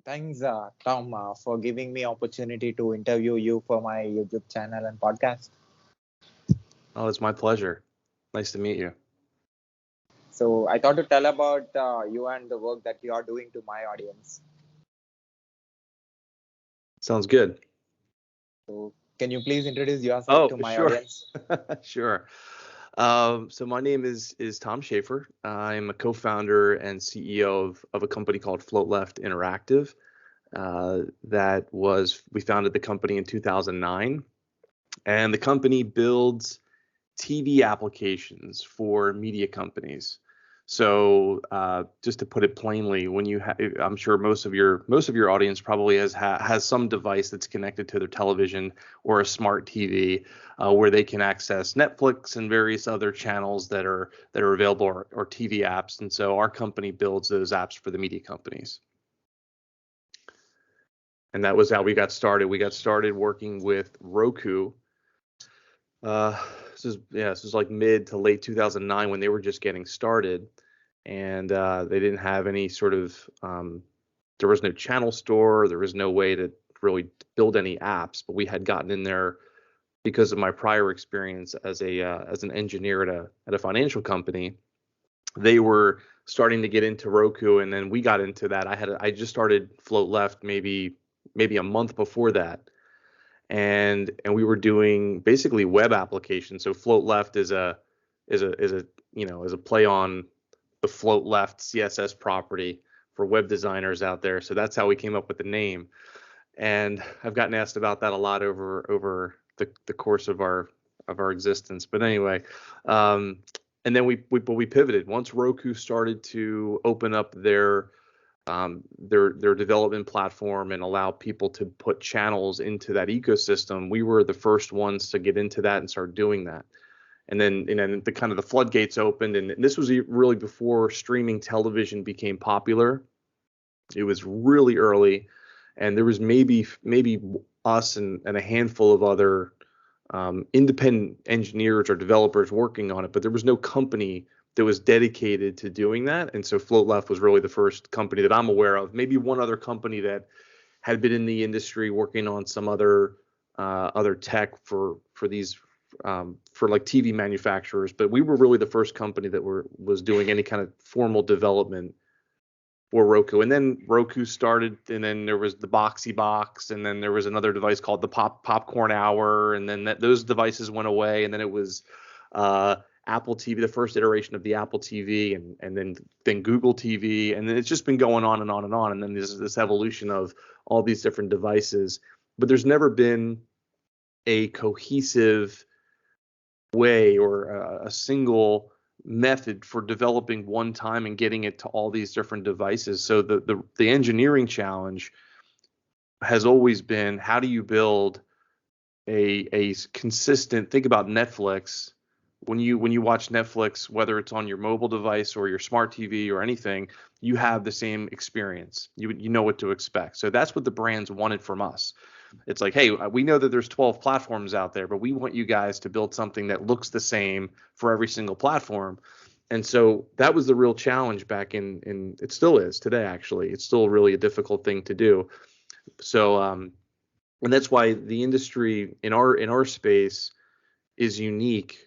Thanks, Tom, for giving me opportunity to interview you for my YouTube channel and podcast. Oh, it's my pleasure. Nice to meet you. So I thought to tell about you and the work that you are doing to my audience. Sounds good. So can you please introduce yourself Oh, to my sure. audience? Sure. So my name is Tom Schaeffer. I'm a co-founder and CEO of a company called Float Left Interactive. We founded the company in 2009, and the company builds TV applications for media companies. So just to put it plainly, I'm sure most of your audience probably has some device that's connected to their television or a smart TV, where they can access Netflix and various other channels that are available, or TV apps. And so our company builds those apps for the media companies. And that was how we got started. We got started working with Roku. Uh, this is like mid to late 2009 when they were just getting started, and they didn't have any sort of there was no channel store, there was no way to really build any apps. But we had gotten in there because of my prior experience as an engineer at a financial company. They were starting to get into Roku, and then we got into that. I just started Float Left maybe a month before that, and we were doing basically web applications. So Float Left is a play on the Float Left CSS property for web designers out there. So that's how we came up with the name. And I've gotten asked about that a lot over the course of our existence. But anyway, and then we pivoted once Roku started to open up their development platform and allow people to put channels into that ecosystem. We were the first ones to get into that and start doing that. And then the kind of the floodgates opened, and this was really before streaming television became popular. It was really early, and there was maybe us and a handful of other independent engineers or developers working on it, but there was no company that was dedicated to doing that. And so Float Left was really the first company that I'm aware of. Maybe one other company that had been in the industry working on some other tech for these for like TV manufacturers, but we were really the first company that was doing any kind of formal development for Roku. And then Roku started, and then there was the Boxy Box, and then there was another device called the Popcorn Hour, and then those devices went away, and then it was Apple TV, the first iteration of the Apple TV, and then Google TV, and then it's just been going on and on and on, and then there's this evolution of all these different devices. But there's never been a cohesive way or a single method for developing one time and getting it to all these different devices. So the engineering challenge has always been, how do you build a consistent, think about Netflix. When you watch Netflix, whether it's on your mobile device or your smart TV or anything, you have the same experience. You know what to expect. So that's what the brands wanted from us. It's like, hey, we know that there's 12 platforms out there, but we want you guys to build something that looks the same for every single platform. And so that was the real challenge back in it still is today, actually. It's still really a difficult thing to do. So and that's why the industry in our space is unique,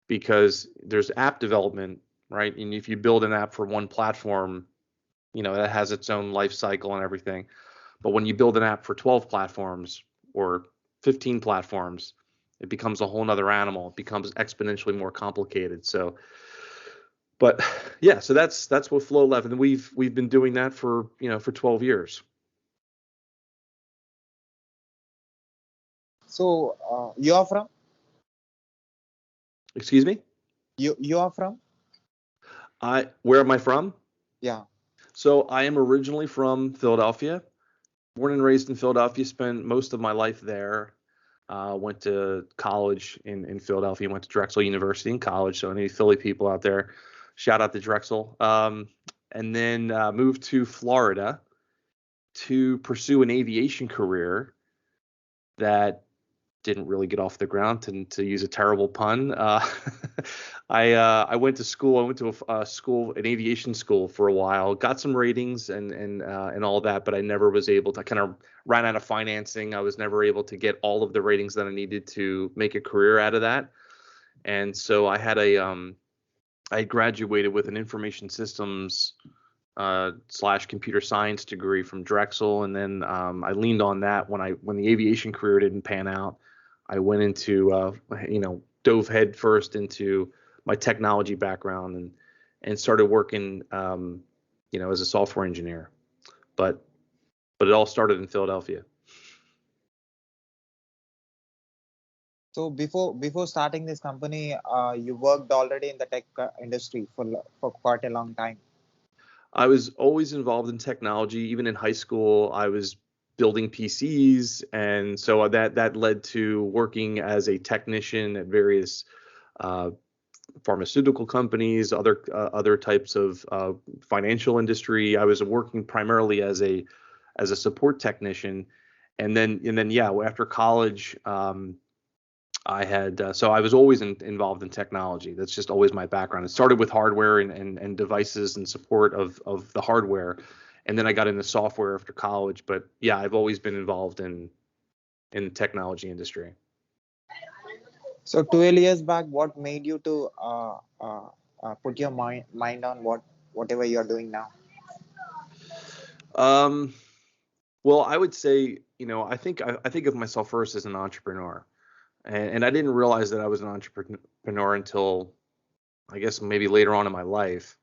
because there's app development, right? And if you build an app for one platform, that has its own life cycle and everything. But when you build an app for 12 platforms or 15 platforms, it becomes a whole nother animal. It becomes exponentially more complicated. So, but yeah, so that's what Flow Left, and we've been doing that for 12 years. So you are from? Excuse me? You are from? Where am I from? Yeah. So I am originally from Philadelphia, born and raised in Philadelphia, spent most of my life there. Went to college in Philadelphia, went to Drexel University in college. So any Philly people out there, shout out to Drexel. And then moved to Florida to pursue an aviation career that didn't really get off the ground, to use a terrible pun. I went to school. I went to a school, an aviation school for a while. Got some ratings and all that, but I never was able to. I kind of ran out of financing. I was never able to get all of the ratings that I needed to make a career out of that. And so I graduated with an information systems / computer science degree from Drexel, and then I leaned on that when the aviation career didn't pan out. I went into dove head first into my technology background and started working as a software engineer. But it all started in Philadelphia. So before starting this company, you worked already in the tech industry for quite a long time. I was always involved in technology. Even in high school, I was building PCs, and so that led to working as a technician at various uh, pharmaceutical companies, other types of financial industry. I was working primarily as a support technician, and then yeah, after college, I had so I was always involved in technology. That's just always my background. It started with hardware and devices and support of the hardware, and then I got into software after college. But yeah, I've always been involved in the technology industry. So 12 years back, what made you to put your mind on whatever you are doing now? Um, well, I would say, I think of myself first as an entrepreneur, and I didn't realize that I was an entrepreneur until I guess maybe later on in my life.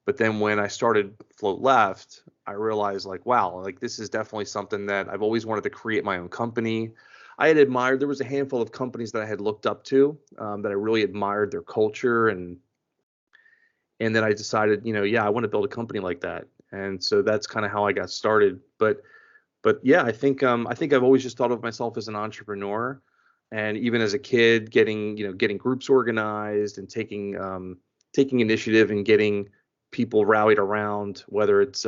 But then when I started Float Left, I realized like, wow, like this is definitely something that I've always wanted to create my own company. I had admired, there was a handful of companies that I had looked up to, that I really admired their culture, and then I decided, yeah, I want to build a company like that. And so that's kind of how I got started. But yeah, I think I've always just thought of myself as an entrepreneur, and even as a kid, getting groups organized and taking initiative and getting people rallied around, whether it's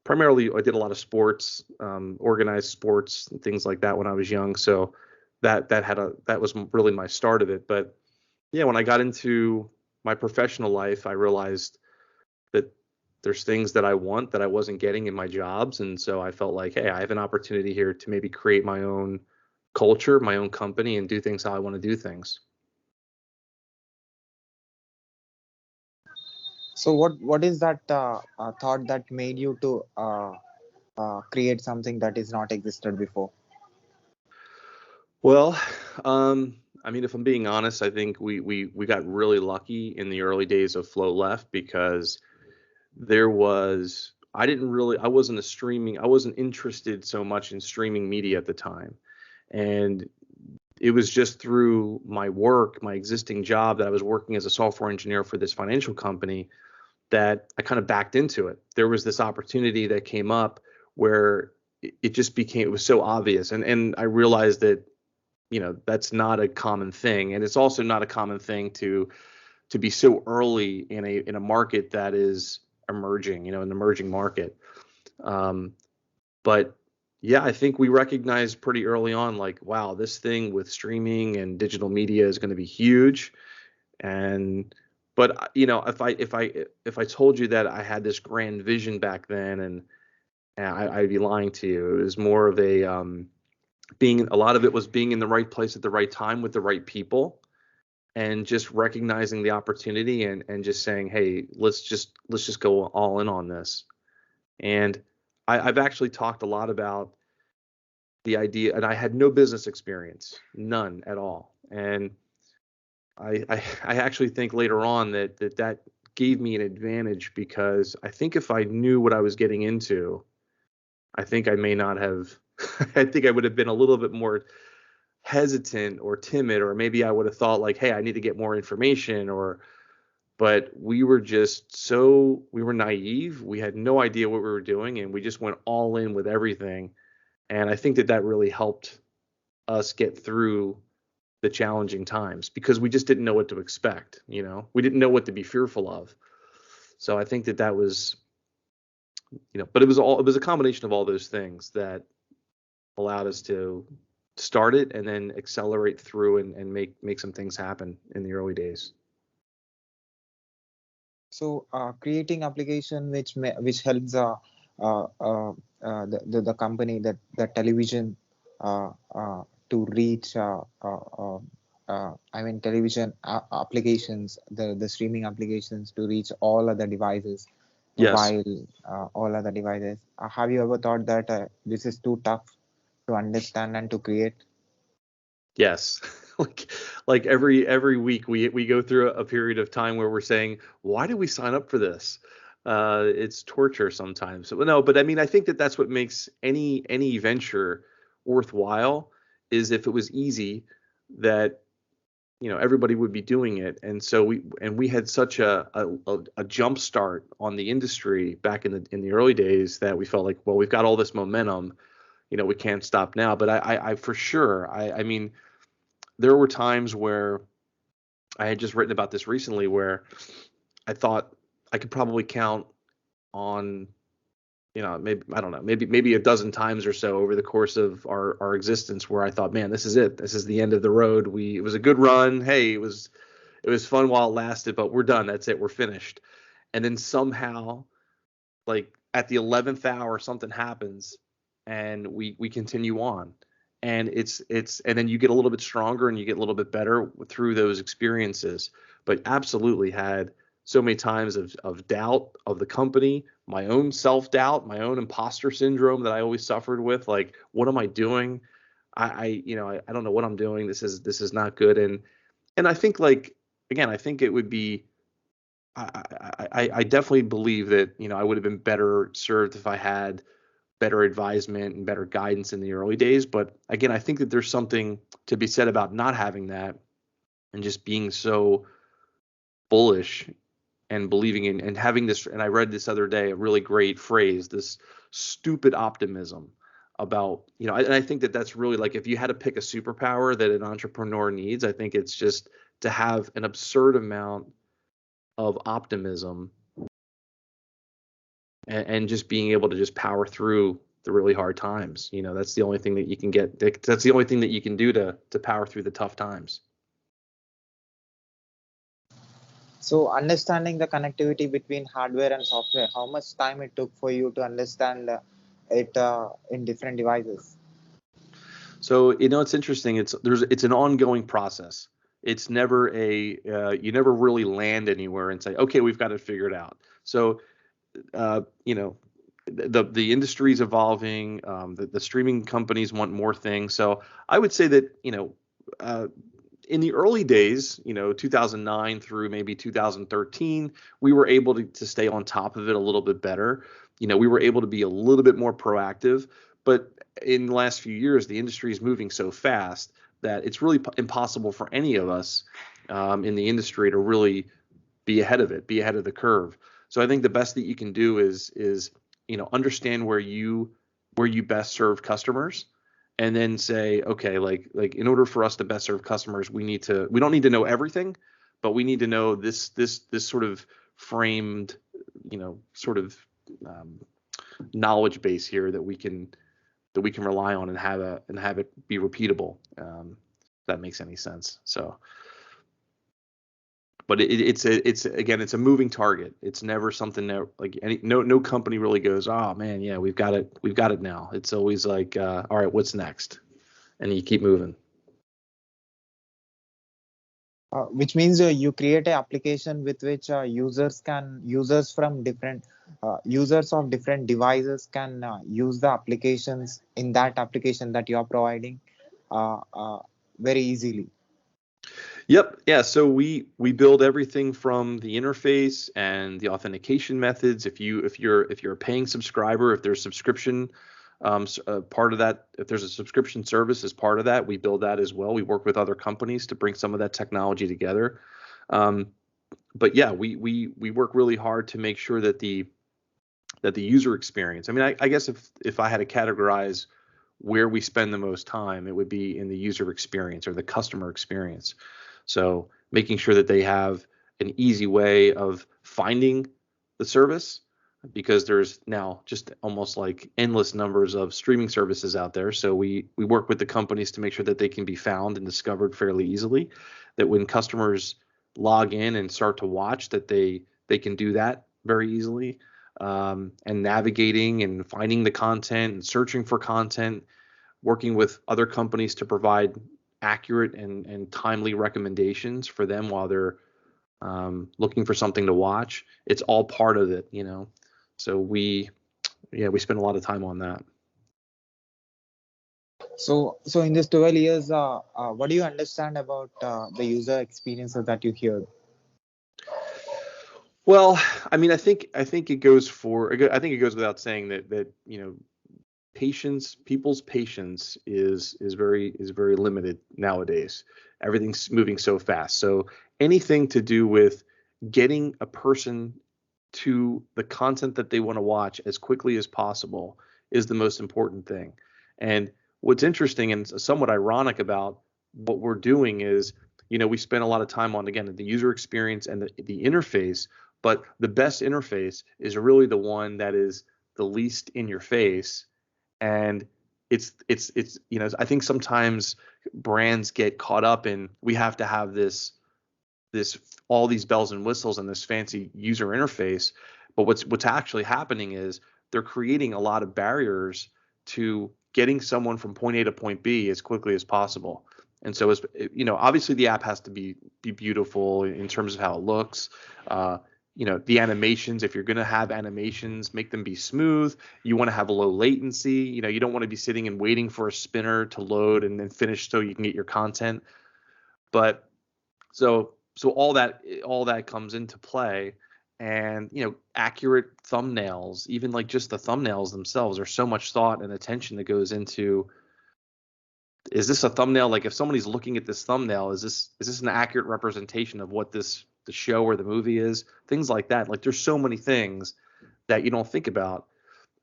primarily I did a lot of sports, organized sports and things like that when I was young. So that was really my start of it. But yeah, when I got into my professional life, I realized that there's things that I want that I wasn't getting in my jobs. And so I felt like, hey, I have an opportunity here to maybe create my own culture, my own company, and do things how I want to do things. So what is that thought that made you to create something that is not existed before? Well, I mean, if I'm being honest, I think we got really lucky in the early days of Flow Left because I wasn't interested so much in streaming media at the time. And it was just through my work, my existing job that I was working as a software engineer for this financial company that I kind of backed into it. There was this opportunity that came up where it was so obvious. And I realized that, that's not a common thing. And it's also not a common thing to be so early in a market that is emerging, an emerging market. Um, but yeah, I think we recognized pretty early on, like, wow, this thing with streaming and digital media is going to be huge. And but if I told you that I had this grand vision back then, and I'd be lying to you. It was more of a lot of it was being in the right place at the right time with the right people, and just recognizing the opportunity and just saying, hey, let's just go all in on this. And I've actually talked a lot about the idea, and I had no business experience, none at all. And I actually think later on that gave me an advantage, because I think if I knew what I was getting into, I think I may not have. I think I would have been a little bit more hesitant or timid, or maybe I would have thought like, hey, I need to get more information, but we were naive. We had no idea what we were doing, and we just went all in with everything. And I think that really helped us get through the challenging times, because we just didn't know what to expect. We didn't know what to be fearful of. So I think that was, but it was a combination of all those things that allowed us to start it and then accelerate through and make some things happen in the early days. So creating application which helps the company, that the television to reach I mean television applications, the streaming applications to reach all other devices, Yes. mobile, all other devices. Have you ever thought that this is too tough to understand and to create? Yes. Like every week we go through a period of time where we're saying, why did we sign up for this? It's torture sometimes. So, no, but I mean, I think that that's what makes any venture worthwhile, is if it was easy, that everybody would be doing it. And so we had such a jump start on the industry back in the early days, that we felt like, well, we've got all this momentum, we can't stop now. But I for sure, I mean, there were times where I had just written about this recently, where I thought I could probably count on, maybe, I don't know, maybe a dozen times or so over the course of our existence, where I thought, man, this is it. This is the end of the road. It was a good run. Hey, it was fun while it lasted, but we're done. That's it. We're finished. And then somehow, like at the 11th hour, something happens, and we continue on. And and then you get a little bit stronger and you get a little bit better through those experiences. But absolutely had so many times of doubt of the company, my own self-doubt, my own imposter syndrome that I always suffered with. Like, what am I doing? I don't know what I'm doing. This is not good. And I think, like, again, I think it would be, I definitely believe that, I would have been better served if I had better advisement and better guidance in the early days. But again, I think that there's something to be said about not having that, and just being so bullish and believing in and having this. And I read this other day, a really great phrase, this stupid optimism about, and I think that that's really, like, if you had to pick a superpower that an entrepreneur needs, I think it's just to have an absurd amount of optimism, and just being able to just power through the really hard times. That's the only thing that you can get. That's the only thing that you can do to power through the tough times. So understanding the connectivity between hardware and software, how much time it took for you to understand it in different devices? So, it's interesting. It's an ongoing process. It's never you never really land anywhere and say, okay, we've got it figured out. So, uh, you know, the industry is evolving. The streaming companies want more things. So I would say that, uh, in the early days, 2009 through maybe 2013, we were able to stay on top of it a little bit better. We were able to be a little bit more proactive. But in the last few years, the industry is moving so fast that it's really impossible for any of us, in the industry, to really be ahead of it, be ahead of the curve. So I think the best that you can do is understand where you best serve customers, and then say, okay, like in order for us to best serve customers, we don't need to know everything, but we need to know this sort of framed, sort of, um, knowledge base here that we can rely on, and have it be repeatable. If that makes any sense. So, but it's a moving target. It's never something that, like, no company really goes, oh man, yeah, we've got it now. It's always like, all right, what's next? And you keep moving. Which means you create an application with which users of different devices can use the applications in that application that you are providing very easily. Yep. Yeah. So we build everything from the interface and the authentication methods. If you're a paying subscriber, if there's subscription, part of that, if there's a subscription service as part of that, we build that as well. We work with other companies to bring some of that technology together. Um, but yeah, we work really hard to make sure that the user experience. I mean, I guess if I had to categorize where we spend the most time, it would be in the user experience or the customer experience. So making sure that they have an easy way of finding the service, because there's now just almost like endless numbers of streaming services out there. So we work with the companies to make sure that they can be found and discovered fairly easily, that when customers log in and start to watch, that they can do that very easily. And navigating and finding the content and searching for content, working with other companies to provide accurate and timely recommendations for them while they're looking for something to watch. It's all part of it, you know. So we spend a lot of time on that. So in this 12 years, what do you understand about the user experiences that you hear? Well, I mean, I think it goes without saying that people's patience is very limited nowadays. Everything's moving so fast. So anything to do with getting a person to the content that they want to watch as quickly as possible is the most important thing. And what's interesting and somewhat ironic about what we're doing is, we spend a lot of time on, again, the user experience and the interface, but the best interface is really the one that is the least in your face. And I think sometimes brands get caught up in, we have to have this all these bells and whistles and this fancy user interface, but what's actually happening is they're creating a lot of barriers to getting someone from point A to point B as quickly as possible. And so, obviously the app has to be beautiful in terms of how it looks. The animations, if you're going to have animations, make them be smooth. You want to have a low latency. You don't want to be sitting and waiting for a spinner to load and then finish so you can get your content. But so all that comes into play. And accurate thumbnails, even like just the thumbnails themselves, there's so much thought and attention that goes into, is this a thumbnail, like if somebody's looking at this thumbnail, is this an accurate representation of what the show or the movie is, things like that. Like there's so many things that you don't think about,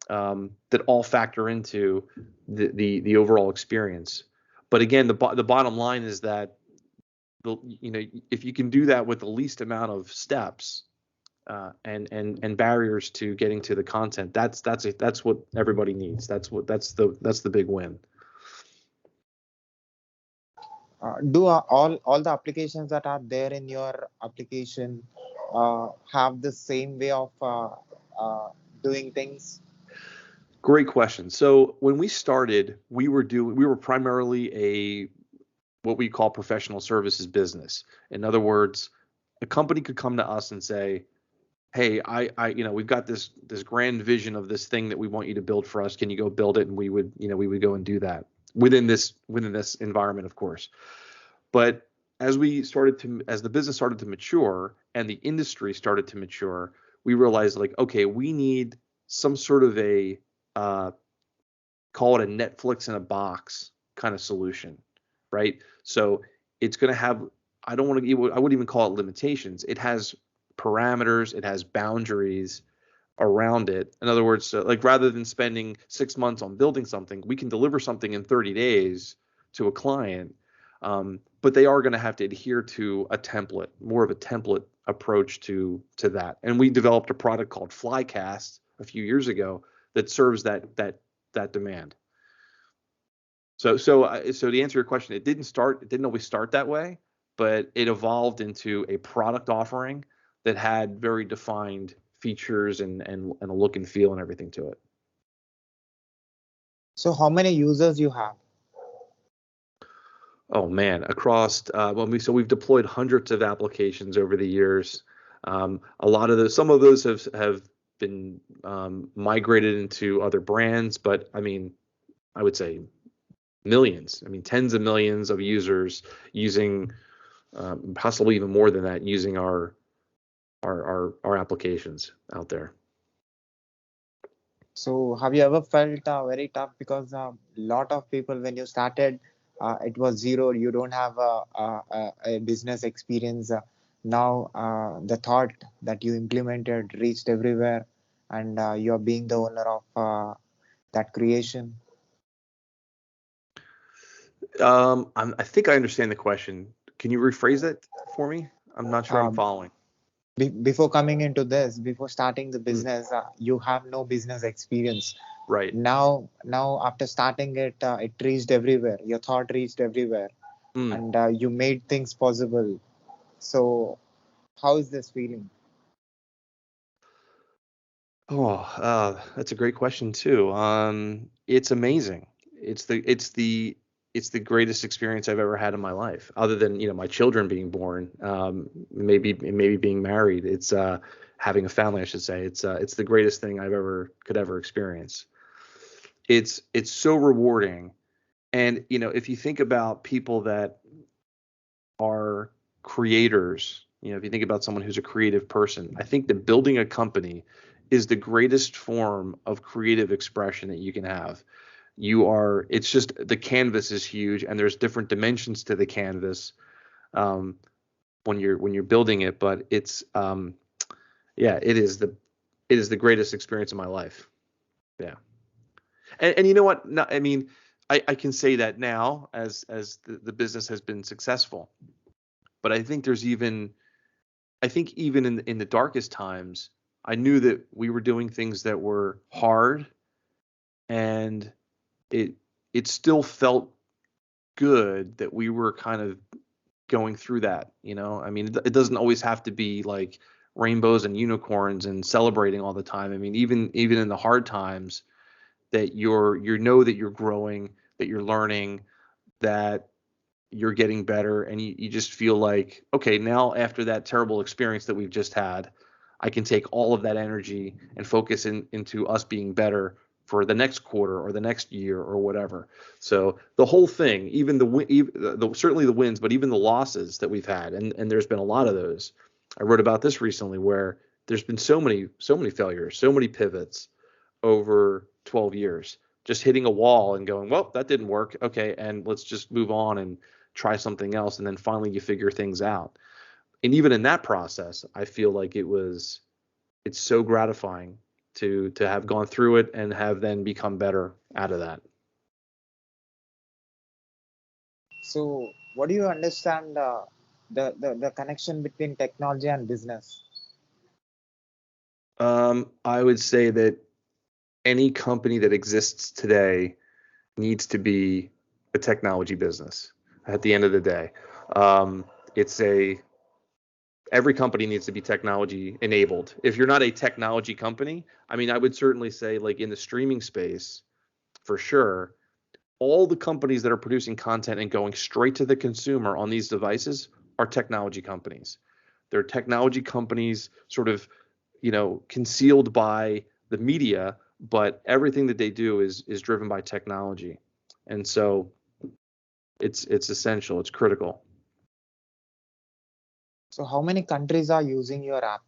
that all factor into the overall experience. But again, the bottom line is that if you can do that with the least amount of steps, and barriers to getting to the content, that's what everybody needs. That's the big win. Do all the applications that are there in your application have the same way of uh, doing things? Great question. So when we started, we were primarily a what we call professional services business. In other words, a company could come to us and say, "Hey, we've got this grand vision of this thing that we want you to build for us. Can you go build it?" And we would go and do that within this environment, of course. But as the business started to mature and the industry started to mature, we realized, like, okay, we need some sort of a call it a Netflix in a box kind of solution, right? So it's going to have, I wouldn't even call it limitations. It has parameters, it has boundaries around it. In other words, like rather than spending 6 months on building something, we can deliver something in 30 days to a client. But they are going to have to adhere to a template, more of a template approach to that. And we developed a product called Flycast a few years ago that serves that demand. So to answer your question, it didn't always start that way, but it evolved into a product offering that had very defined features and a look and feel and everything to it. So how many users you have? Oh man, across we've deployed hundreds of applications over the years. Some of those have been migrated into other brands, but I mean, I would say millions. I mean, tens of millions of users using, possibly even more than that, using our applications out there. So have you ever felt very tough, because a lot of people, when you started, it was zero. You don't have a business experience. Now the thought that you implemented reached everywhere, and you're being the owner of that creation. I think I understand the question. Can you rephrase it for me? I'm not sure I'm Um, following. Before coming into this, before starting the Mm, business, you have no business experience. right. Now after starting it, it reached everywhere. Your thought reached everywhere, Mm. and you made things possible. So, how is this feeling? Oh, that's a great question too. It's amazing. It's the greatest experience I've ever had in my life, other than my children being born, maybe being married. It's having a family, I should say. It's the greatest thing I've ever could ever experience. It's so rewarding, and if you think about people that are creators, if you think about someone who's a creative person, I think that building a company is the greatest form of creative expression that you can have. It's just the canvas is huge, and there's different dimensions to the canvas um, when you're building it. But yeah, it is the greatest experience of my life. Yeah, and you know what? No, I mean, I can say that now as the business has been successful, but I think even in the darkest times, I knew that we were doing things that were hard, and it it still felt good that we were kind of going through that. I mean, it doesn't always have to be like rainbows and unicorns and celebrating all the time. I mean, even in the hard times, that you know that you're growing, that you're learning, that you're getting better, and you just feel like, okay, now after that terrible experience that we've just had, I can take all of that energy and focus into us being better for the next quarter or the next year or whatever. So the whole thing, certainly the wins, but even the losses that we've had, and there's been a lot of those. I wrote about this recently, where there's been so many failures, so many pivots over 12 years, just hitting a wall and going, well, that didn't work. Okay, and let's just move on and try something else. And then finally you figure things out. And even in that process, I feel like it's so gratifying to have gone through it and have then become better out of that. So, what do you understand the connection between technology and business? I would say that any company that exists today needs to be a technology business at the end of the day. It's a Every company needs to be technology enabled. If you're not a technology company, I mean, I would certainly say, like, in the streaming space, for sure, all the companies that are producing content and going straight to the consumer on these devices are technology companies. They're technology companies, sort of, concealed by the media, but everything that they do is driven by technology. And so it's essential, it's critical. So, how many countries are using your app?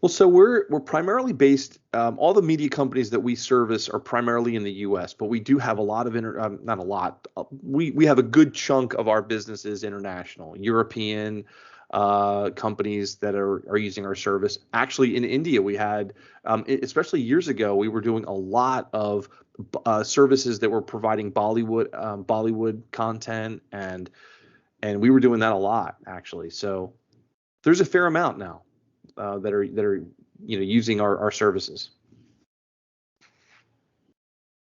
Well, so we're primarily based. All the media companies that we service are primarily in the U.S., but we do have a lot of not a lot. We have a good chunk of our businesses international, European companies that are using our service. Actually, in India, we had, especially years ago, we were doing a lot of services that were providing Bollywood content, and we were doing that a lot, actually. So there's a fair amount now that are using our services.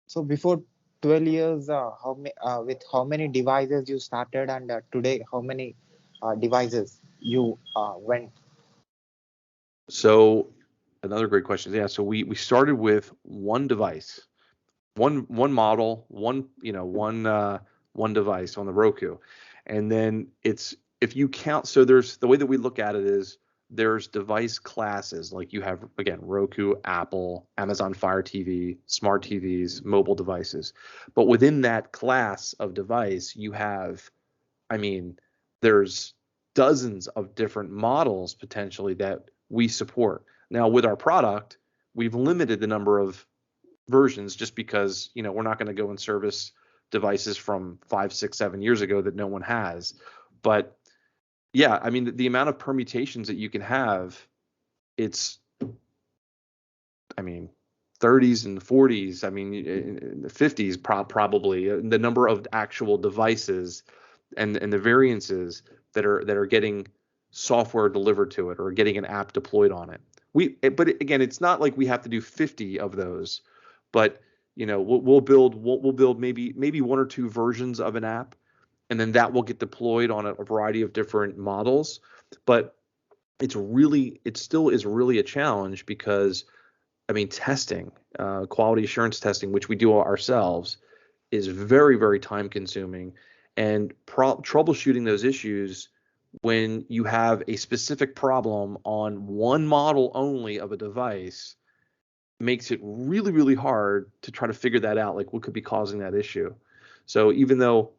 So, before 12 years, with how many devices you started, and today, how many devices you went? So another great question. Yeah, so we started with one device, one model, one device on the Roku, and then it's if you count. So there's the way that we look at it is there's device classes, like you have, again, Roku, Apple, Amazon Fire TV, smart TVs, mobile devices, but within that class of device you have, I mean, there's dozens of different models potentially that we support. Now, with our product, we've limited the number of versions, just because we're not going to go and service devices from 5, 6, 7 years ago that no one has. But yeah, I mean, the amount of permutations that you can have, it's, I mean, 30s and 40s, I mean, in the 50s probably, the number of actual devices and the variances that are getting software delivered to it or getting an app deployed on it. But again, it's not like we have to do 50 of those, but we'll build maybe one or two versions of an app, and then that will get deployed on a variety of different models. But it still is really a challenge because, I mean, testing, quality assurance testing, which we do ourselves, is very, very time consuming, and troubleshooting those issues when you have a specific problem on one model only of a device makes it really, really hard to try to figure that out, like what could be causing that issue. So even though,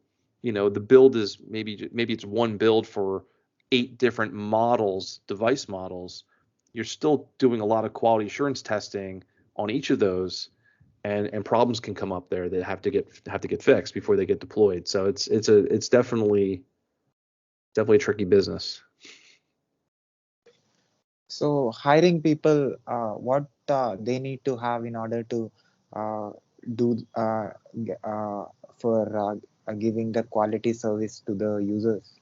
the build is maybe it's one build for 8 different models, device models, you're still doing a lot of quality assurance testing on each of those, and problems can come up there that have to get fixed before they get deployed. So it's definitely a tricky business. So hiring people, what they need to have in order to do for giving the quality service to the users.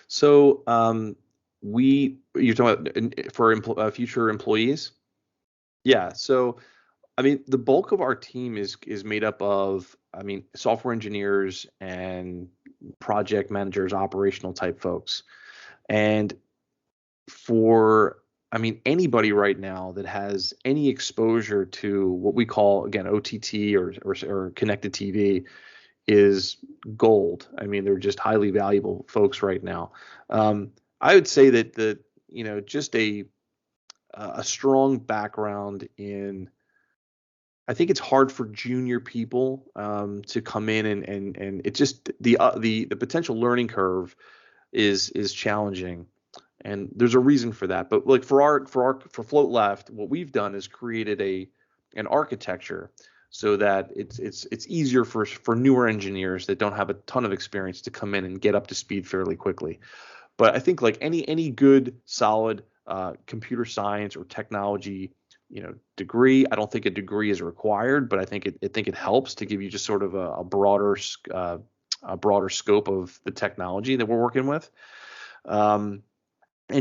So you're talking about for future employees? Yeah. So I mean, the bulk of our team is made up of, I mean, software engineers and project managers, operational type folks. And for, I mean, anybody right now that has any exposure to what we call, again, OTT or connected TV is gold. I mean, they're just highly valuable folks right now. I would say that just a strong background in, I think it's hard for junior people to come in, and it's just the potential learning curve is challenging, and there's a reason for that. But like for Float Left, what we've done is created an architecture so that it's easier for newer engineers that don't have a ton of experience to come in and get up to speed fairly quickly. But I think like any good solid computer science or technology degree, I don't think a degree is required, but I think it helps to give you just sort of a broader scope of the technology that we're working with, and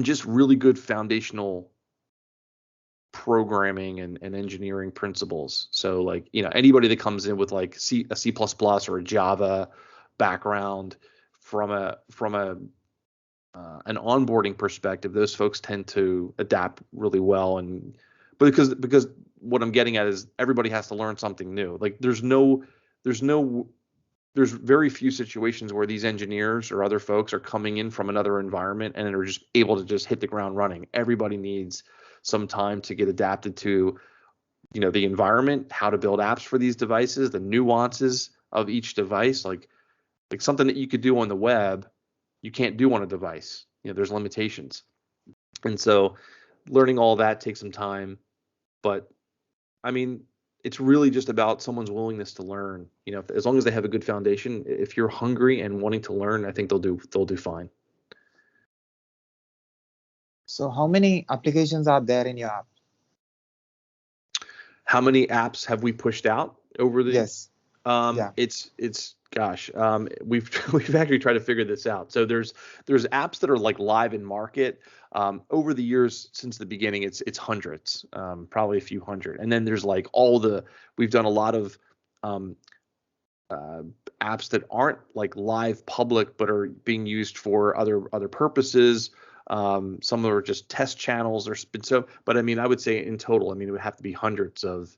just really good foundational programming and engineering principles. So like anybody that comes in with like a C++ or a Java background from an onboarding perspective, those folks tend to adapt really well. And because what I'm getting at is everybody has to learn something new. Like there's very few situations where these engineers or other folks are coming in from another environment and are just able to just hit the ground running. Everybody needs some time to get adapted to the environment, how to build apps for these devices, the nuances of each device, like something that you could do on the web you can't do on a device. There's limitations. And so learning all that takes some time, but I mean, it's really just about someone's willingness to learn. As long as they have a good foundation, if you're hungry and wanting to learn, I think they'll do fine. So how many applications are there in your app? How many apps have we pushed out over the? Yes. Yeah. It's gosh, we've actually tried to figure this out. So there's apps that are like live in market. Over the years since the beginning, it's hundreds, probably a few hundred. And then there's like we've done a lot of apps that aren't like live public, but are being used for other purposes. Some are just test channels or but I mean, I would say in total, I mean, it would have to be hundreds of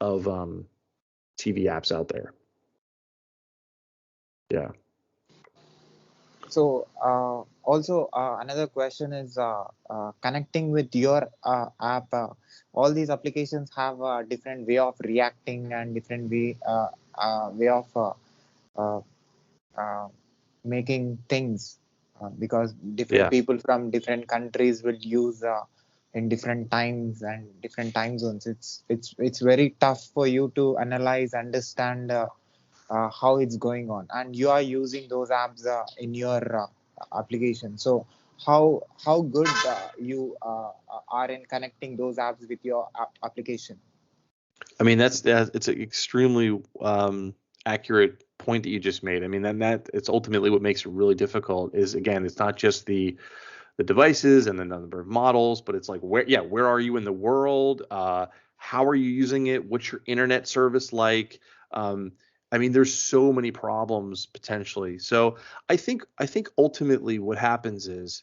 TV apps out there. Yeah. So also another question is connecting with your app. All these applications have a different way of reacting and different way of uh, uh, making things because different people from different countries will use in different times and different time zones. It's very tough for you to analyze, understand how it's going on, and you are using those apps in your application. So how good you are in connecting those apps with your application? I mean, it's extremely accurate point that you just made. I mean, then that it's ultimately what makes it really difficult is, again, it's not just the devices and the number of models, but it's like where are you in the world? How are you using it? What's your internet service like? Um, I mean, there's so many problems potentially. So I think ultimately what happens is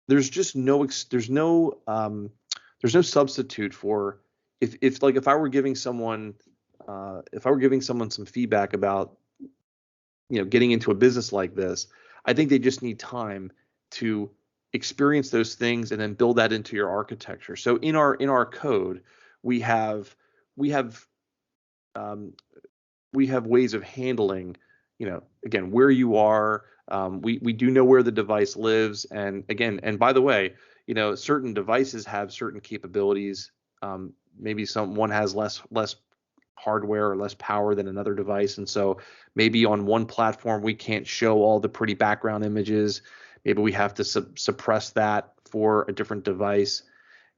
there's just there's no substitute for if I were giving someone some feedback about getting into a business like this, I think they just need time to experience those things and then build that into your architecture. So in our code, we have we have um, we have ways of handling, again, where you are. We do know where the device lives, and again, and by the way, certain devices have certain capabilities. Maybe one has less hardware or less power than another device, and so maybe on one platform we can't show all the pretty background images. Maybe we have to suppress that for a different device.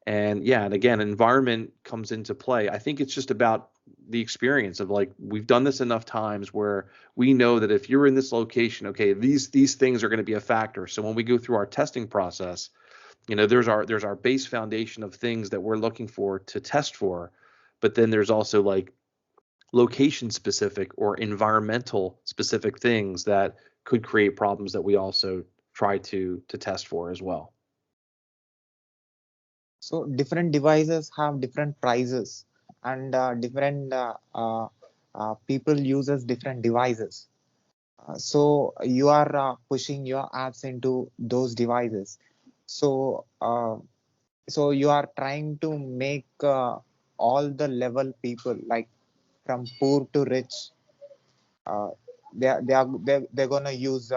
And yeah, and again, environment comes into play. I think it's just about the experience of, like, we've done this enough times where we know that if you're in this location, okay, these things are going to be a factor. So when we go through our testing process, there's our base foundation of things that we're looking for to test for, but then there's also like location specific or environmental specific things that could create problems that we also try to test for as well. So different devices have different prices, and different people uses different devices. So you are pushing your apps into those devices. So so you are trying to make all the level people, like from poor to rich, uh, they're gonna use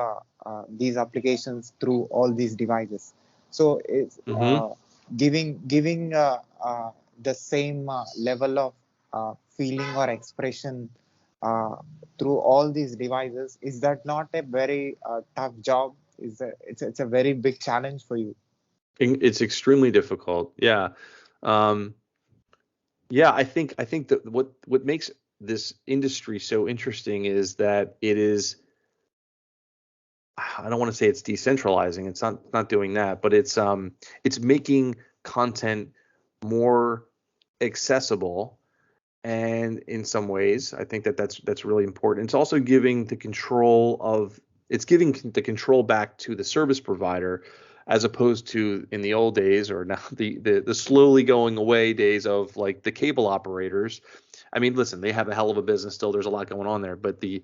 these applications through all these devices. So it's Hmm. giving the same level of feeling or expression uh, through all these devices. Is that not a very tough job? It's a very big challenge for you. It's extremely difficult. Yeah. Um, yeah, I think that what makes this industry so interesting is that it is, I don't want to say it's decentralizing. It's not doing that, but it's making content more accessible. And in some ways, I think that that's really important. It's giving the control back to the service provider, as opposed to in the old days, or now the slowly going away days of, like, the cable operators. I mean, listen, they have a hell of a business still. There's a lot going on there, but the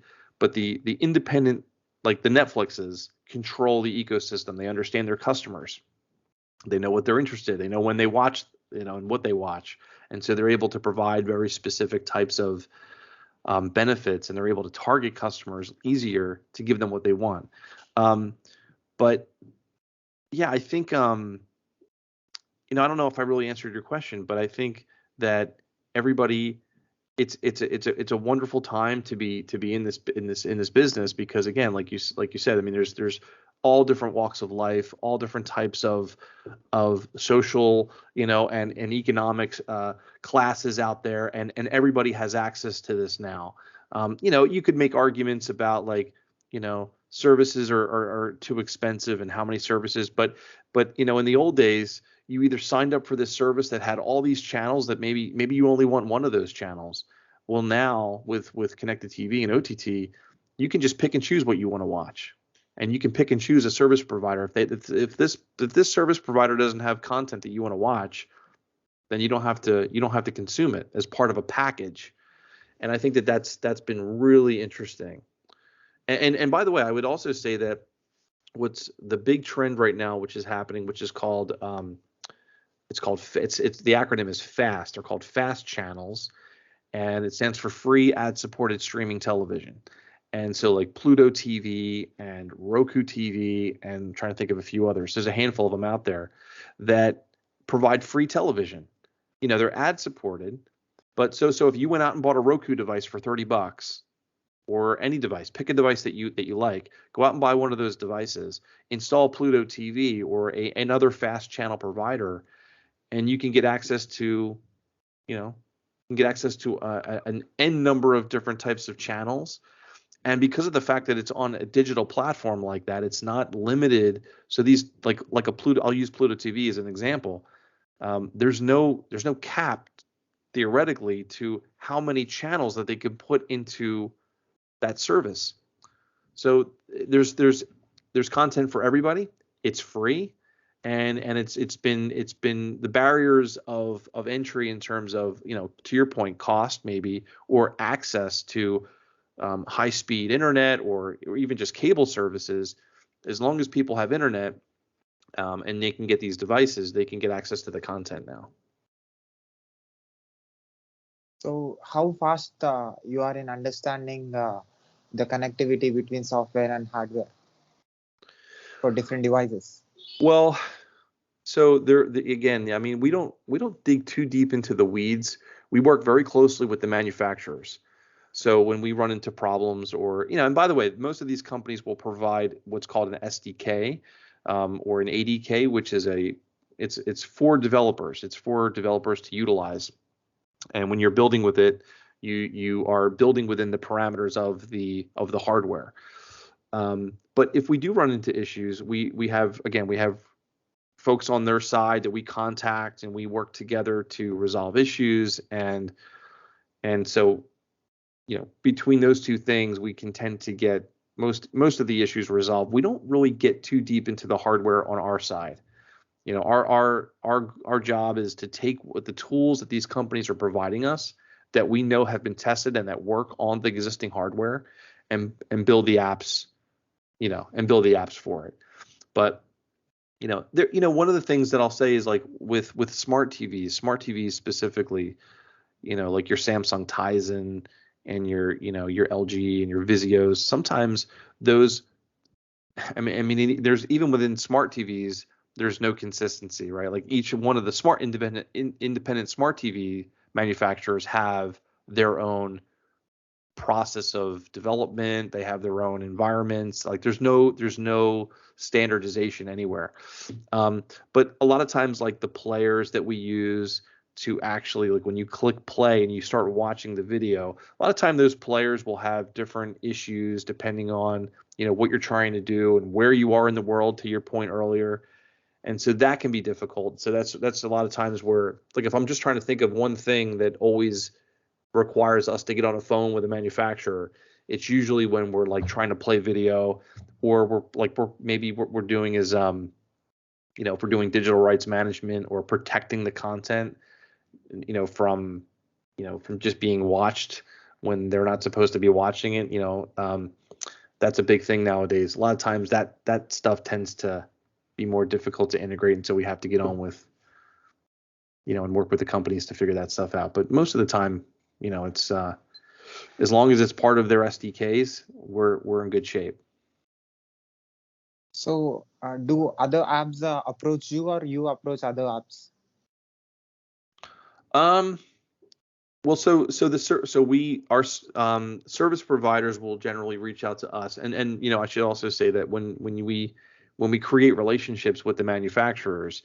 independent, like the Netflixes, control the ecosystem. They understand their customers. They know what they're interested. They know when they watch, and what they watch, and so they're able to provide very specific types of benefits, and they're able to target customers easier to give them what they want. Um, but yeah, I think I don't know if I really answered your question, but I think that everybody, it's a wonderful time to be in this business, because, again, like you said, I mean, there's all different walks of life, all different types of social, and economics classes out there, and everybody has access to this now. You could make arguments about, like, services are too expensive and how many services, but in the old days, you either signed up for this service that had all these channels that maybe you only want one of those channels. Well, now with connected TV and OTT, you can just pick and choose what you want to watch, and you can pick and choose a service provider. If this service provider doesn't have content that you want to watch, then you don't have to consume it as part of a package. And I think that that's been really interesting. And by the way, I would also say that what's the big trend right now, which is happening, which is called it's the acronym is FAST. They're called FAST channels, and it stands for free ad supported streaming television. And so, like, Pluto TV and Roku TV, and I'm trying to think of a few others. There's a handful of them out there that provide free television. They're ad supported, but so if you went out and bought a Roku device for $30, or any device, pick a device that you like, go out and buy one of those devices, install Pluto TV or another fast channel provider, and you can get access to, you know can get access to an n number of different types of channels. And because of the fact that it's on a digital platform like that, it's not limited. So these like a Pluto, I'll use Pluto TV as an example. There's no cap theoretically to how many channels that they can put into that service. So there's content for everybody. It's free, and it's been the barriers of entry in terms of, to your point, cost maybe, or access to high speed internet, or even just cable services. As long as people have internet, and they can get these devices, they can get access to the content now. So how fast you are in understanding the connectivity between software and hardware for different devices? Well, so again, I mean, we don't dig too deep into the weeds. We work very closely with the manufacturers. So when we run into problems, or, and by the way, most of these companies will provide what's called an SDK, or an ADK, which is it's for developers. It's for developers to utilize. And when you're building with it, you are building within the parameters of the hardware. But if we do run into issues, we have folks on their side that we contact, and we work together to resolve issues. And so, between those two things, we can tend to get most of the issues resolved. We don't really get too deep into the hardware on our side. Our job is to take what the tools that these companies are providing us, that we know have been tested and that work on the existing hardware, and build the apps, for it. But one of the things that I'll say is, like, with smart TVs specifically, like your Samsung Tizen and your LG and your Vizios. Sometimes those, there's, even within smart TVs, there's no consistency, right? Like, each one of the smart independent smart TV manufacturers have their own process of development. They have their own environments. Like, there's no standardization anywhere. But a lot of times, like, the players that we use to actually, like, when you click play and you start watching the video, a lot of time those players will have different issues depending on, what you're trying to do and where you are in the world, to your point earlier. And so that can be difficult. So that's a lot of times where, like, if I'm just trying to think of one thing that always requires us to get on a phone with a manufacturer, it's usually when we're, like, trying to play video, or maybe what we're doing is, if we're doing digital rights management or protecting the content, from just being watched when they're not supposed to be watching it. That's a big thing nowadays. A lot of times that stuff tends to be more difficult to integrate, and so we have to get on with, and work with the companies to figure that stuff out. But most of the time, it's as long as it's part of their SDKs, we're in good shape. So do other apps approach you, or you approach other apps? Well, our service providers will generally reach out to us, and I should also say that when we create relationships with the manufacturers,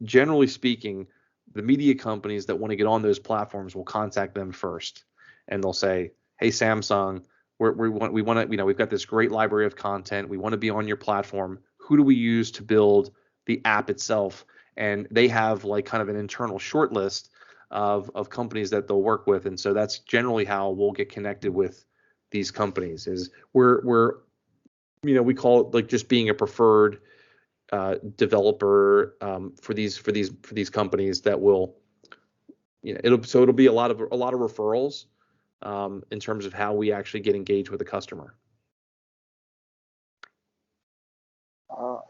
generally speaking, the media companies that want to get on those platforms will contact them first, and they'll say, "Hey, Samsung, we want to, we've got this great library of content. We want to be on your platform. Who do we use to build the app itself?" And they have, like, kind of an internal short list of companies that they'll work with. And so that's generally how we'll get connected with these companies. Is we call it, like, just being a preferred developer, for these companies that will, it'll be a lot of referrals, in terms of how we actually get engaged with the customer.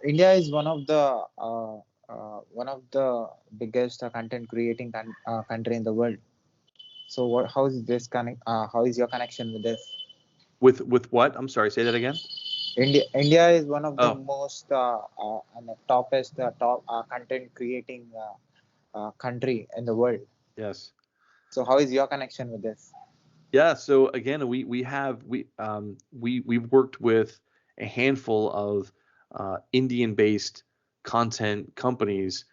India is one of the biggest content creating country in the world. So how is this connect? How is your connection with this? With what? I'm sorry, say that again. India is one of the Oh, most and the top content creating country in the world. yes. So how is your connection with this? Yeah, so again, we've worked with a handful of Indian-based content companies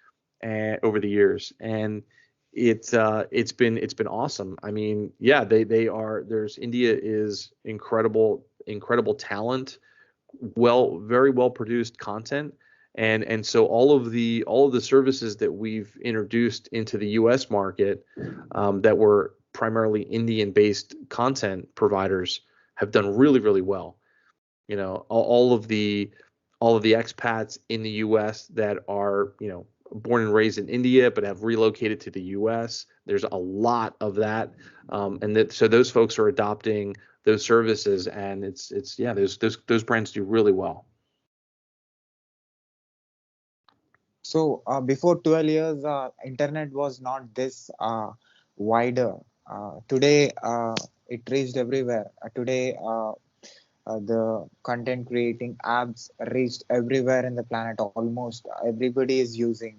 over the years, and It's been awesome. I mean, yeah, they are. There's India is incredible talent, very well produced content, and so all of the services that we've introduced into the U.S. market, that were primarily Indian based content providers, have done really well. All of the expats in the U.S. that are, born and raised in India but have relocated to the U.S. There's a lot of that, so those folks are adopting those services, and it's yeah, those brands do really well. So before 12 years, internet was not this wider. Today, it reached everywhere. Today, the content creating apps reached everywhere in the planet. Almost everybody is using.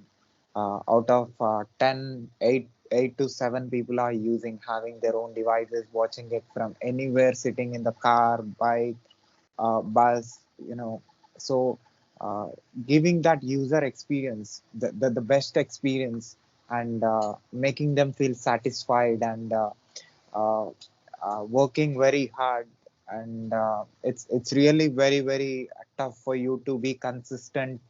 Out of 10, 8 to 7 people are using, having their own devices, watching it from anywhere, sitting in the car, bike, bus, so uh, giving that user experience, the best experience, and making them feel satisfied, and uh, working very hard. And it's really very tough for you to be consistent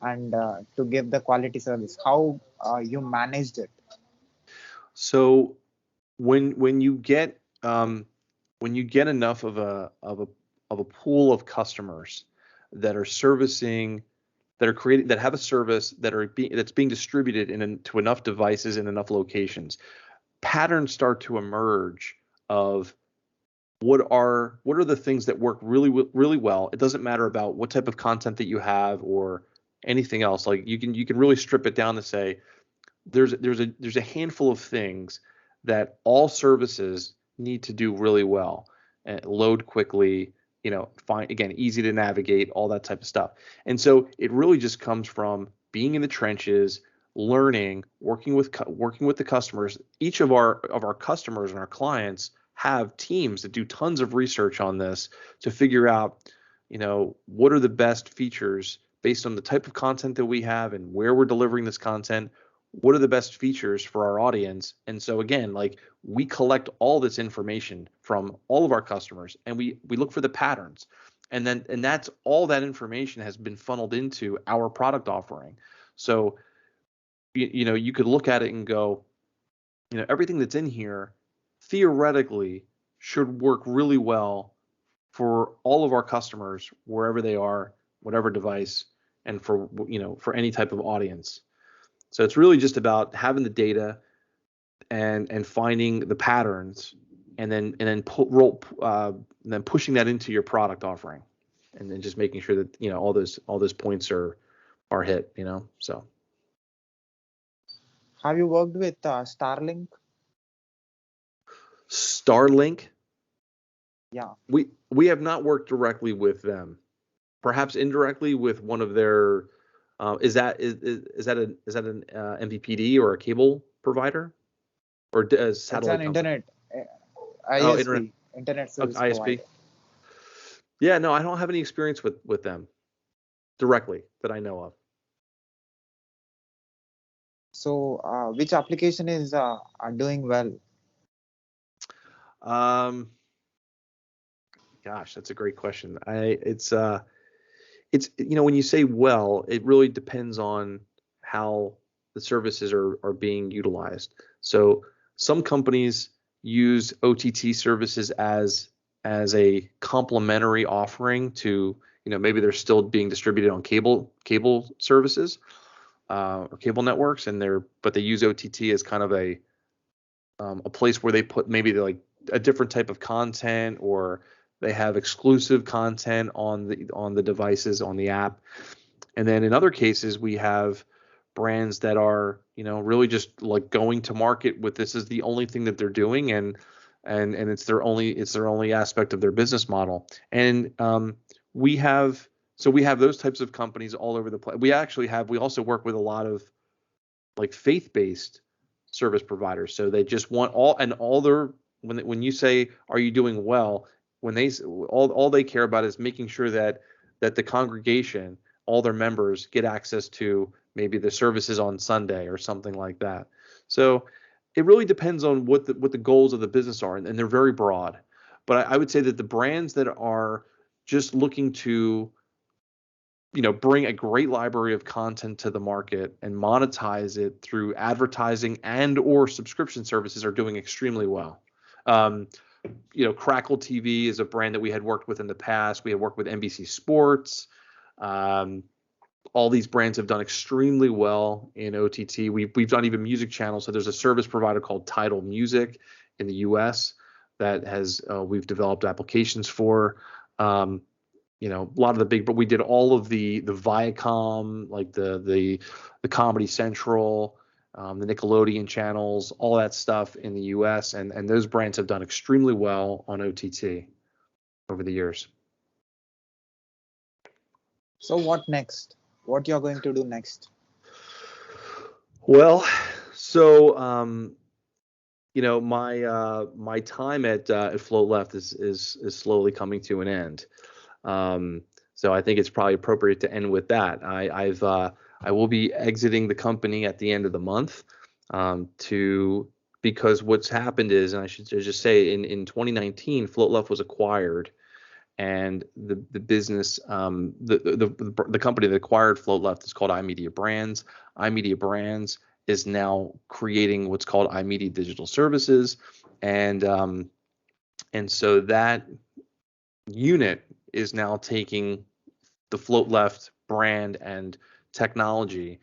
and to give the quality service. How you managed it? So when you get enough of a pool of customers that are servicing that are creating that have a service that's being distributed to enough devices in enough locations, patterns start to emerge of what are the things that work really well. It doesn't matter about what type of content that you have or anything else. Like you can really strip it down to say there's a handful of things that all services need to do really well, and load quickly, find, again, easy to navigate, all that type of stuff. And so it really just comes from being in the trenches, learning, working with the customers. Each of our customers and our clients have teams that do tons of research on this to figure out, what are the best features based on the type of content that we have and where we're delivering this content. What are the best features for our audience? And so again, like, we collect all this information from all of our customers, and we look for the patterns, and that's all that information has been funneled into our product offering. So you could look at it and go, everything that's in here theoretically should work really well for all of our customers, wherever they are, whatever device, and for any type of audience. So it's really just about having the data and finding the patterns, and then pushing that into your product offering, and then just making sure that all those points are hit. So Have you worked with Starlink? Starlink, Yeah, we have not worked directly with them. Perhaps indirectly with one of their. Is that an MVPD or a cable provider, or a it's an satellite company? internet, Oh, internet. ISP, internet Okay, service ISP. provider. Yeah, no, I don't have any experience with them directly that I know of. So, which application is are doing well? Um, Gosh, that's a great question. It's when you say well, it really depends on how the services are being utilized. So some companies use OTT services as a complementary offering to, maybe they're still being distributed on cable services, or cable networks, but they use OTT as kind of a place where they put maybe like a different type of content, or they have exclusive content on the devices, on the app. And then in other cases, we have brands that are, really just like going to market with this is the only thing that they're doing, and it's their only aspect of their business model. And we have those types of companies all over the place. We also work with a lot of like faith-based service providers. So they just want all their when you say, are you doing well, when all they care about is making sure that the congregation, all their members, get access to maybe the services on Sunday or something like that. So it really depends on what the goals of the business are, and they're very broad. But I would say that the brands that are just looking to, bring a great library of content to the market and monetize it through advertising and or subscription services are doing extremely well. Um, Crackle TV is a brand that we had worked with in the past. We had worked with NBC Sports. Um, all these brands have done extremely well in OTT. We've done even music channels. So there's a service provider called Tidal Music in the U.S. that has we've developed applications for. A lot of the big, but we did all of the Viacom, like the Comedy Central, the Nickelodeon channels, all that stuff in the U.S. and those brands have done extremely well on OTT over the years. So what next? What you're going to do next? Well, so my time at Float Left is slowly coming to an end. So I think it's probably appropriate to end with that. I will be exiting the company at the end of the month because what's happened is, and I should just say, in 2019, Float Left was acquired, and the business, the company that acquired Float Left is called iMedia Brands. iMedia Brands is now creating what's called iMedia Digital Services, and so that unit is now taking the Float Left brand and technology,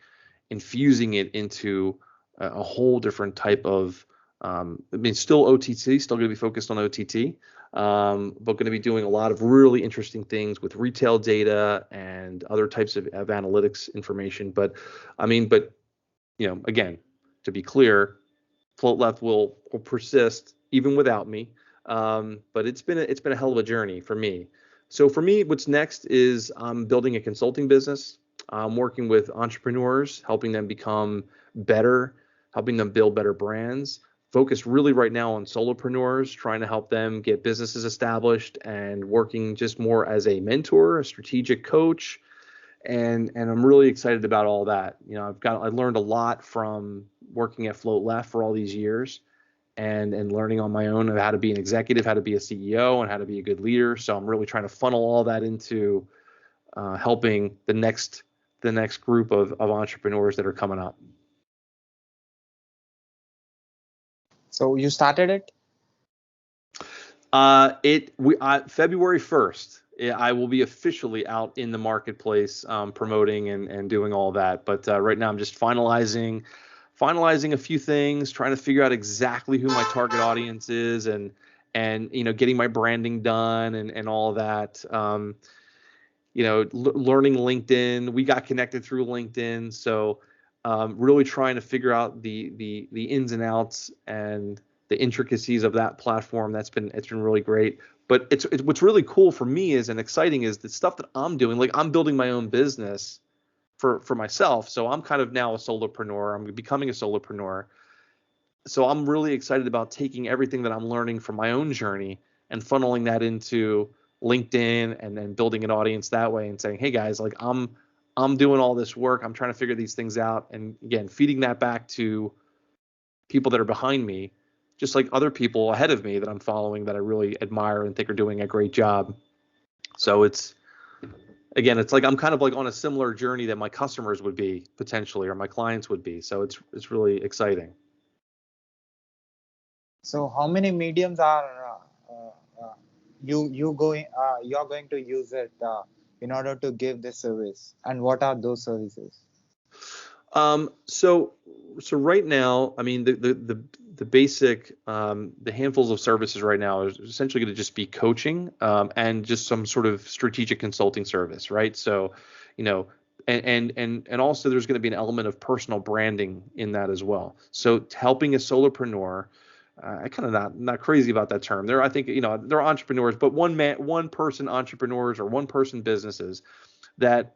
infusing it into a whole different type of, still OTT, still going to be focused on OTT, but going to be doing a lot of really interesting things with retail data and other types of analytics information. But again, to be clear, Float Left will persist even without me. But it's been a hell of a journey for me. So for me, what's next is I'm building a consulting business. I'm working with entrepreneurs, helping them become better, helping them build better brands. Focused really right now on solopreneurs, trying to help them get businesses established and working just more as a mentor, a strategic coach. And I'm really excited about all that. I learned a lot from working at Float Left for all these years and learning on my own of how to be an executive, how to be a CEO, and how to be a good leader. So I'm really trying to funnel all that into helping the next group of entrepreneurs that are coming up. So you started it? February 1st, I will be officially out in the marketplace, promoting and doing all that. But right now I'm just finalizing a few things, trying to figure out exactly who my target audience is and getting my branding done and all of that. Learning LinkedIn. We got connected through LinkedIn. So really trying to figure out the ins and outs and the intricacies of that platform. It's been really great. But it's what's really cool for me is and exciting is the stuff that I'm doing. Like I'm building my own business for myself. So I'm kind of now a solopreneur. I'm becoming a solopreneur. So I'm really excited about taking everything that I'm learning from my own journey and funneling that into LinkedIn and then building an audience that way and saying, hey guys, like I'm doing all this work. I'm trying to figure these things out. And again, feeding that back to people that are behind me, just like other people ahead of me that I'm following that I really admire and think are doing a great job. So it's like I'm kind of like on a similar journey that my customers would be potentially, or my clients would be. So it's really exciting. So how many mediums are you're going to use it in order to give this service, and what are those services? So right now, the basic, the handfuls of services right now is essentially going to just be coaching, and just some sort of strategic consulting service, right? So, and also there's going to be an element of personal branding in that as well. So helping a solopreneur, I kind of not crazy about that term. I think, they're entrepreneurs, but one person entrepreneurs or one person businesses that,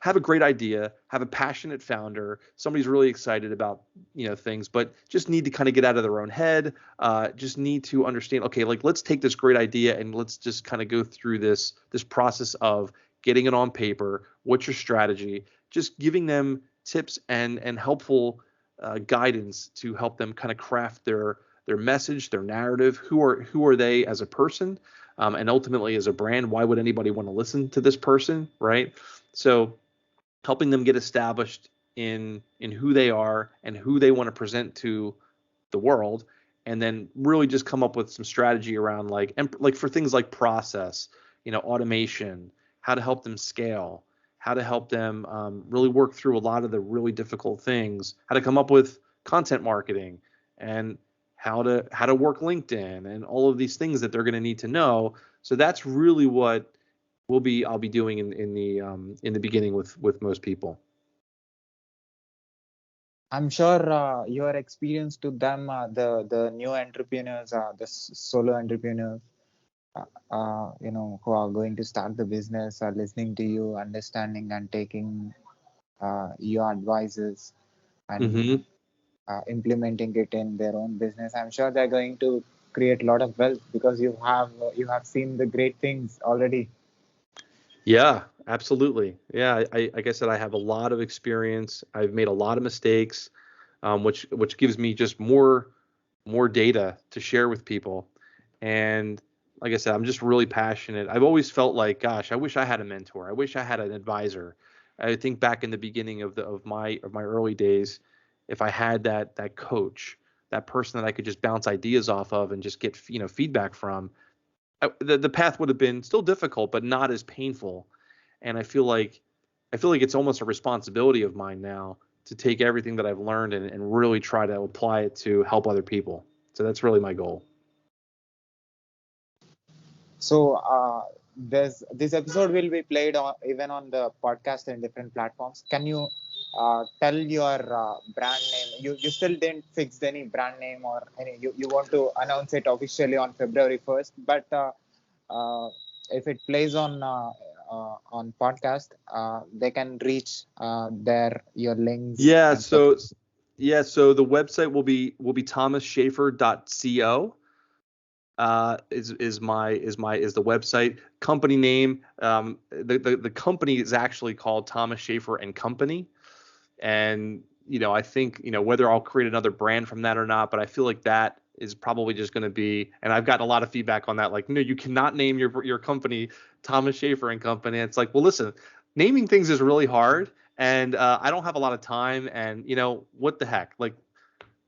have a great idea, have a passionate founder, somebody's really excited about, things, but just need to kind of get out of their own head, just need to understand, okay, like let's take this great idea and let's just kind of go through this process of getting it on paper. What's your strategy? Just giving them tips and helpful guidance to help them kind of craft their message, their narrative. Who are they as a person, and ultimately as a brand? Why would anybody want to listen to this person, right? So helping them get established in who they are and who they want to present to the world, and then really just come up with some strategy around like for things like process, automation, how to help them scale, how to help them really work through a lot of the really difficult things, how to come up with content marketing, and how to work LinkedIn, and all of these things that they're going to need to know. So that's really what I'll be doing in the beginning with most people. I'm sure your experience to them, the new entrepreneurs, solo entrepreneurs, who are going to start the business, are listening to you, understanding and taking your advices and Hmm. implementing it in their own business. I'm sure they're going to create a lot of wealth because you have seen the great things already. Yeah, absolutely. Yeah, like I said, I have a lot of experience. I've made a lot of mistakes, which gives me just more data to share with people. And like I said, I'm just really passionate. I've always felt like, gosh, I wish I had a mentor. I wish I had an advisor. I think back in the beginning of my early days, if I had that coach, that person that I could just bounce ideas off of and just get feedback from, the path would have been still difficult, but not as painful. And I feel like it's almost a responsibility of mine now to take everything that I've learned and really try to apply it to help other people. So that's really my goal. So this episode will be played on even on the podcast and different platforms. Can you tell your brand name? You still didn't fix any brand name or any. You want to announce it officially on February 1st, but uh, if it plays on podcast, they can reach their your links Yeah, and stuff. so the website will be thomasschaeffer.co. Is the website. Company name, the company is actually called Thomas Schaeffer and Company. And I think whether I'll create another brand from that or not, but I feel like that is probably just going to be. And I've gotten a lot of feedback on that, like, no, you cannot name your company Thomas Schaeffer and Company. It's like, well, listen, naming things is really hard, and I don't have a lot of time, and what the heck, like,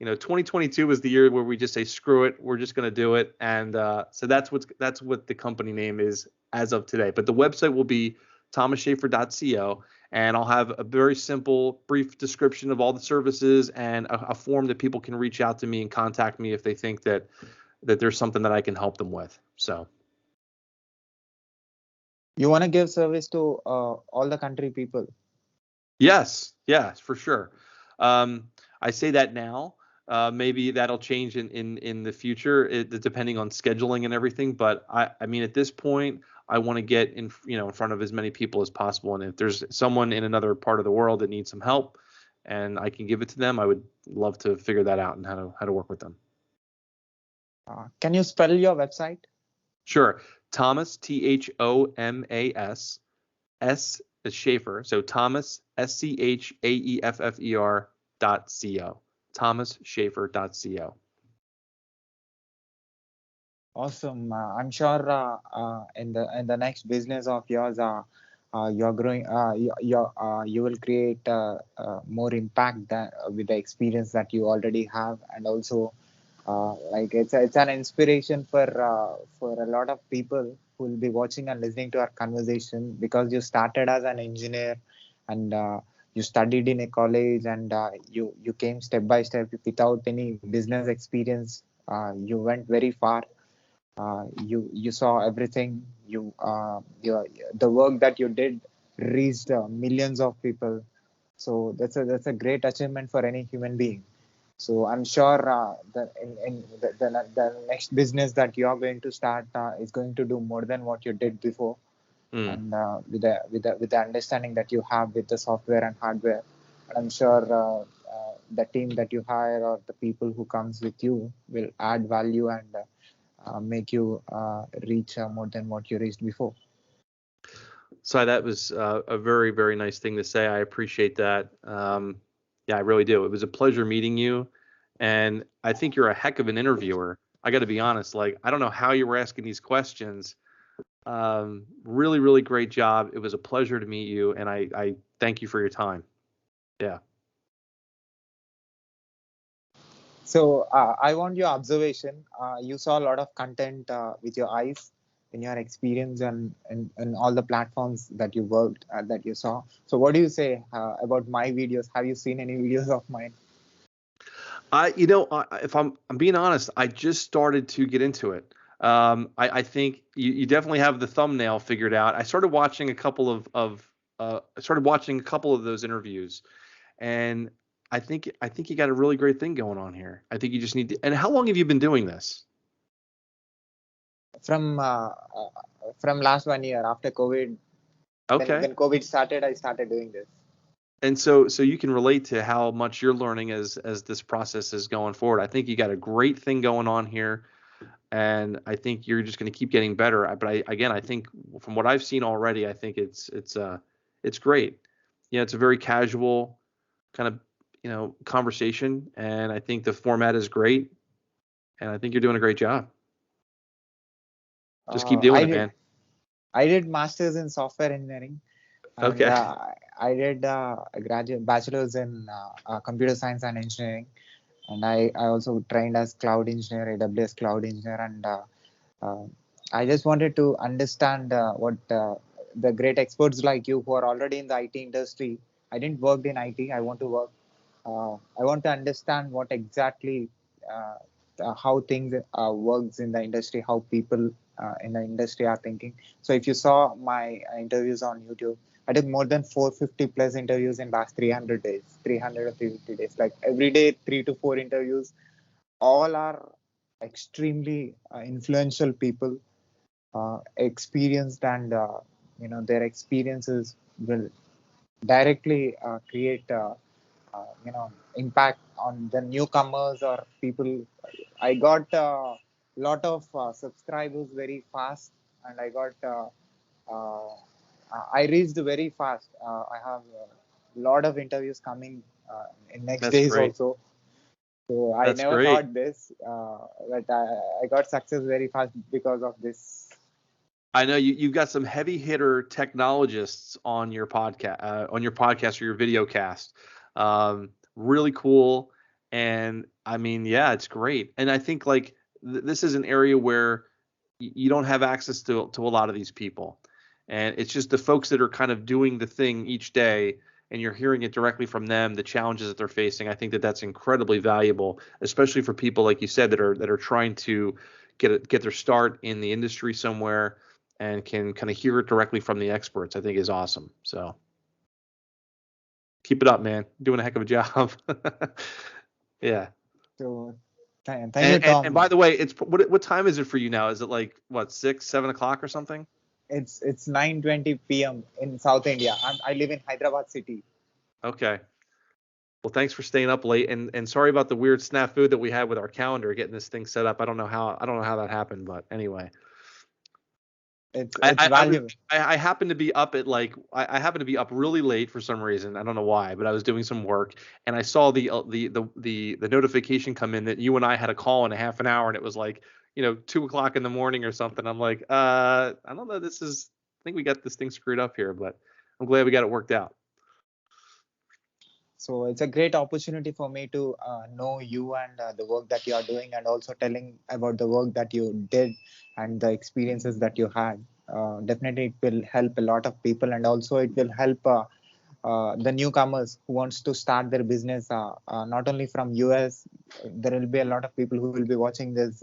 2022 was the year where we just say screw it, we're just going to do it. And so that's what the company name is as of today. But the website will be thomasschaeffer.co, and I'll have a very simple, brief description of all the services and a form that people can reach out to me and contact me if they think that there's something that I can help them with. So You want to give service to all the country people. yes, for sure. Um, I say that now. Maybe that'll change in the future, depending on scheduling and everything. But I mean, at this point, I want to get in front of as many people as possible. And if there's someone in another part of the world that needs some help, and I can give it to them, I would love to figure that out and how to work with them. Can you spell your website? Sure, Thomas, Thomas, S is Schaeffer. So Thomas, Schaeffer.co. thomasschaeffer.co. Awesome. I'm sure in the next business of yours, you're growing. You will create more impact than, with the experience that you already have, and also like it's an inspiration for a lot of people who will be watching and listening to our conversation because you started as an engineer and you studied in a college and you came step by step without any business experience. You went very far. You saw everything. The work that you did reached millions of people. So that's a great achievement for any human being. So I'm sure that in the next business that you are going to start is going to do more than what you did before, Mm. and with the understanding that you have with the software and hardware, and I'm sure the team that you hire or the people who comes with you will add value and make you reach more than what you reached before. So that was a very, very nice thing to say. I appreciate that. Yeah, I really do. It was a pleasure meeting you, and I think you're a heck of an interviewer. I got to be honest. Like, I don't know how you were asking these questions. Really, really great job. It was a pleasure to meet you, and I thank you for your time. Yeah. So I want your observation. You saw a lot of content with your eyes in your experience and all the platforms that you worked that you saw. So what do you say about my videos? Have you seen any videos of mine? If I'm being honest, I just started to get into it. I think you definitely have the thumbnail figured out. I started watching a couple I started watching a couple of those interviews, and I think you got a really great thing going on here. I think you just need to. And how long have you been doing this? From last 1 year after COVID. When Okay. when COVID started, I started doing this. And so you can relate to how much you're learning as this process is going forward. I think you got a great thing going on here, and I think you're just going to keep getting better. But I think from what I've seen already, I think it's great. It's a very casual kind of conversation, and I think the format is great, and I think you're doing a great job. Just keep Uh, doing I it, did man. I did masters in software engineering, and Okay. I did a graduate bachelor's in computer science and engineering, and I also trained as cloud engineer, AWS cloud engineer, and uh, I just wanted to understand what the great experts like you who are already in the IT industry. I didn't work in IT. I want to work. I want to understand what exactly how things works in the industry, how people in the industry are thinking. So if you saw my interviews on YouTube, I did more than 450 plus interviews in last 300 days, 300 or 350 days. Like every day, 3 to 4 interviews. All are extremely influential people, experienced, and their experiences will directly create impact on the newcomers or people. I got a lot of subscribers very fast, and uh, I reached very fast. I have a lot of interviews coming in next That's days great. also. So I That's never great. thought this, but I got success very fast because of this. I know you've got some heavy hitter technologists on your podcast or your video cast. Really cool. And I mean, yeah, it's great. And I think like this is an area where you don't have access to a lot of these people. And it's just the folks that are kind of doing the thing each day, and you're hearing it directly from them, the challenges that they're facing. I think that that's incredibly valuable, especially for people like you said that are trying to get their start in the industry somewhere and can kind of hear it directly from the experts. I think is awesome. So keep it up, man. Doing a heck of a job. Yeah. So thank you, And by Tom. the way, it's what time is it for you now? Is it like what 6, 7 o'clock or something? It's 9:20 p.m. in South India. I live in Hyderabad city. Okay. Well, thanks for staying up late, and sorry about the weird snafu that we had with our calendar getting this thing set up. I don't know how that happened, but anyway. I It's I, I was valuable. I happened to be up at like I happened to be up really late for some reason. I don't know why, but I was doing some work and I saw the notification come in that you and I had a call in a half an hour, and it was like 2 o'clock in the morning or something. I'm like, I don't know. I think we got this thing screwed up here, but I'm glad we got it worked out. So it's a great opportunity for me to know you and the work that you are doing, and also telling about the work that you did and the experiences that you had. Definitely, it will help a lot of people, and also it will help the newcomers who wants to start their business. Not only from US, there will be a lot of people who will be watching this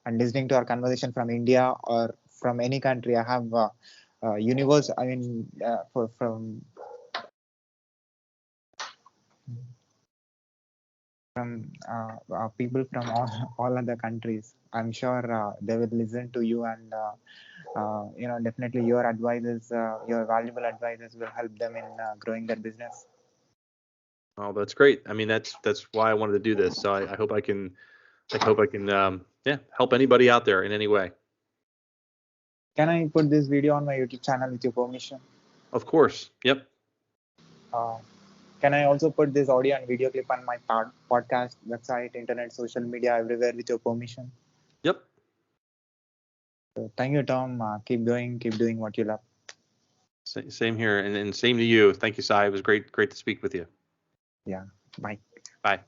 and listening to our conversation from India or from any country. I have universe. I mean, from people from all other countries. I'm sure they will listen to you, and definitely your advices, your valuable advices will help them in growing their business. Oh, that's great. I mean, that's why I wanted to do this. So I hope I can yeah, help anybody out there in any way. Can I put this video on my YouTube channel with your permission? Of course. Yep. Uh, Can I also put this audio and video clip on my podcast, website, internet, social media, everywhere with your permission? Yep. So thank you, Tom. Keep going, keep doing what you love. Same here, and same to you. Thank you, Sai. It was great to speak with you. Yeah. Bye. Bye.